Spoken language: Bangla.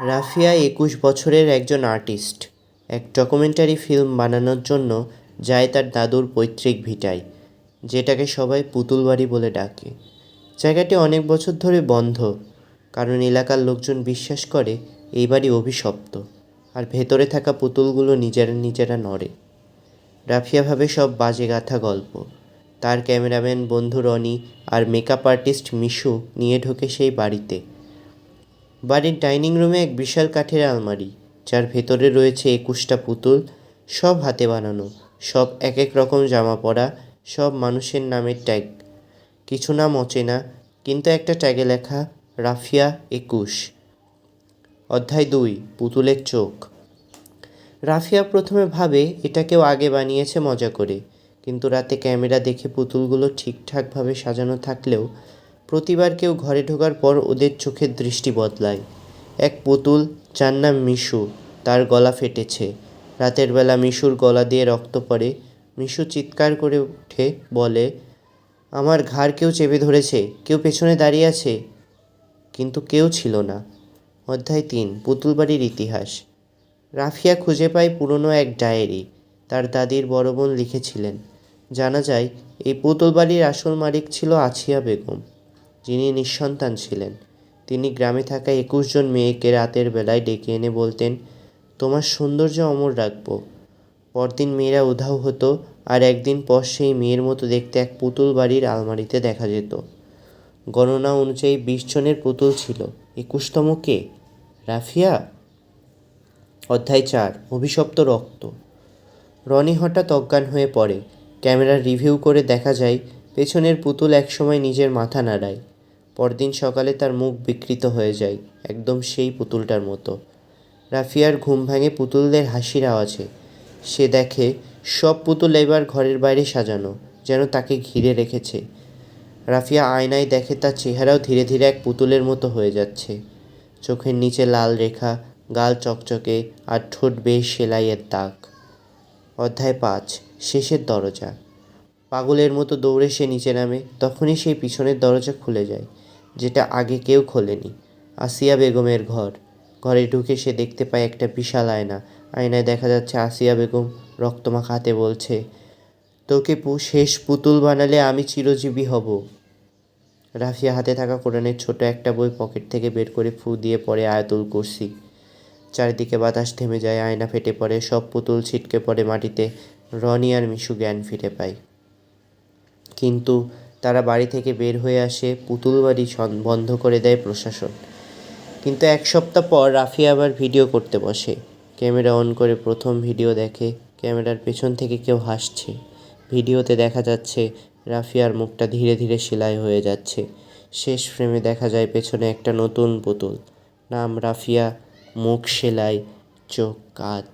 রাফিয়া ২১ বছরের একজন আর্টিস্ট। এক ডকুমেন্টারি ফিল্ম বানানোর জন্য যায় তার দাদুর পৈতৃক ভিটায়, যেটাকে সবাই পুতুল বাড়ি বলে ডাকে। জায়গাটি অনেক বছর ধরে বন্ধ, কারণ এলাকার লোকজন বিশ্বাস করে এই বাড়ি অভিশপ্ত, আর ভেতরে থাকা পুতুলগুলো নিজেরা নড়ে। রাফিয়া ভাবে সব বাজে গাথা গল্প। তার ক্যামেরাম্যান বন্ধু রনি আর মেকআপ আর্টিস্ট মিশু নিয়ে ঢোকে সেই বাড়িতে। বাড়ির ডাইনিং রুমে এক বিশাল কাঠের আলমারি, যার ভেতরে রয়েছে ২১টা পুতুল, সব হাতে বানানো, সব এক এক রকম জামা পরা, সব মানুষের নামের ট্যাগ। কিছু নাম অচেনা, কিন্তু একটা ট্যাগে লেখা রাফিয়া ২১। অধ্যায় ২, পুতুলের চোখ। রাফিয়া প্রথমে ভাবে এটা কেউ আগে বানিয়েছে মজা করে, কিন্তু রাতে ক্যামেরা দেখে পুতুলগুলো ঠিকঠাকভাবে সাজানো থাকলেও প্রতিবার কেউ ঘরে ঢোকার পর ওদের চোখের দৃষ্টি বদলায়। এক পুতুল, যার নাম মিশু, তার গলা ফেটেছে। রাতের বেলা মিশুর গলা দিয়ে রক্ত পড়ে। মিশু চিৎকার করে উঠে বলে, আমার ঘাড় কেউ চেপে ধরেছে, কেউ পেছনে দাঁড়িয়ে আছে। কিন্তু কেউ ছিল না। অধ্যায় ৩, পুতুল বাড়ির ইতিহাস। রাফিয়া খুঁজে পায় পুরনো এক ডায়েরি। তার দাদির বড় বোন লিখেছিলেন। জানা যায় এই পুতুল বাড়ির আসল মালিক ছিল আছিয়া বেগম, যিনি নিঃসন্তান ছিলেন। তিনি গ্রামে থাকা ২১ জন মেয়েকে রাতের বেলায় ডেকে এনে বলতেন, তোমার সৌন্দর্য অমর রাখব। পরদিন মেয়েরা উধাও হতো, আর একদিন পর সেই মেয়ের মতো দেখতে এক পুতুল বাড়ির আলমারিতে দেখা যেত। গণনা অনুযায়ী ২০ জনের পুতুল ছিল, ২১তম কে? রাফিয়া। অধ্যায় ৪, অভিশপ্ত রক্ত। রনি হঠাৎ অজ্ঞান হয়ে পড়ে। ক্যামেরার রিভিউ করে দেখা যায় পেছনের পুতুল একসময় নিজের মাথা নাড়ায়। পরদিন সকালে তার মুখ বিকৃত হয়ে যায়, একদম সেই পুতুলটার মতো। রাফিয়ার ঘুম ভাঙে পুতুলদের হাসির আওয়াজে। সে দেখে সব পুতুল এবার ঘরের বাইরে সাজানো, যেন তাকে ঘিরে রেখেছে। রাফিয়া আয়নায় দেখে তার চেহারাও ধীরে ধীরে এক পুতুলের মতো হয়ে যাচ্ছে। চোখের নিচে লাল রেখা, গাল চকচকে, আর ঠোঁট বেশ সেলাইয়ের দাগ। অধ্যায় ৫, শেষের দরজা। পাগলের মতো দৌড়ে সে নিচে নামে। তখনই সেই পিছনের দরজা খুলে যায়, যেটা আগে কেউ খোলেনি। আসিয়া বেগমের ঘর। ঘরে ঢুকে সে দেখতে পায় একটা বিশাল আয়না। আয়নায় দেখা যাচ্ছে আসিয়া বেগম রক্তমাখা হাতে বলছে, তোকে শেষ পুতুল বানালে আমি চিরজীবী হব। রাফিয়া হাতে থাকা কোরআনের ছোট একটা বই পকেট থেকে বের করে ফু দিয়ে পড়ে আয়াতুল কুরসি। চারিদিকে বাতাস থেমে যায়, আয়না ফেটে পড়ে, সব পুতুল ছিটকে পড়ে মাটিতে। রনি আর মিশু জ্ঞান ফিরে পায়, কিন্তু তারা বাড়ি থেকে বের হয়ে আসে। পুতুল বাড়ি বন্ধ করে দেয় প্রশাসন। কিন্তু এক সপ্তাহ পর রাফিয়া আবার ভিডিও করতে বসে। ক্যামেরা অন করে প্রথম ভিডিও দেখে। ক্যামেরার পেছন থেকে কেউ হাসছে। ভিডিওতে দেখা যাচ্ছে রাফিয়ার মুখটা ধীরে ধীরে সেলাই হয়ে যাচ্ছে। শেষ ফ্রেমে দেখা যায় পেছনে একটা নতুন পুতুল, নাম রাফিয়া, মুখ সেলাই, চোখ কাচ।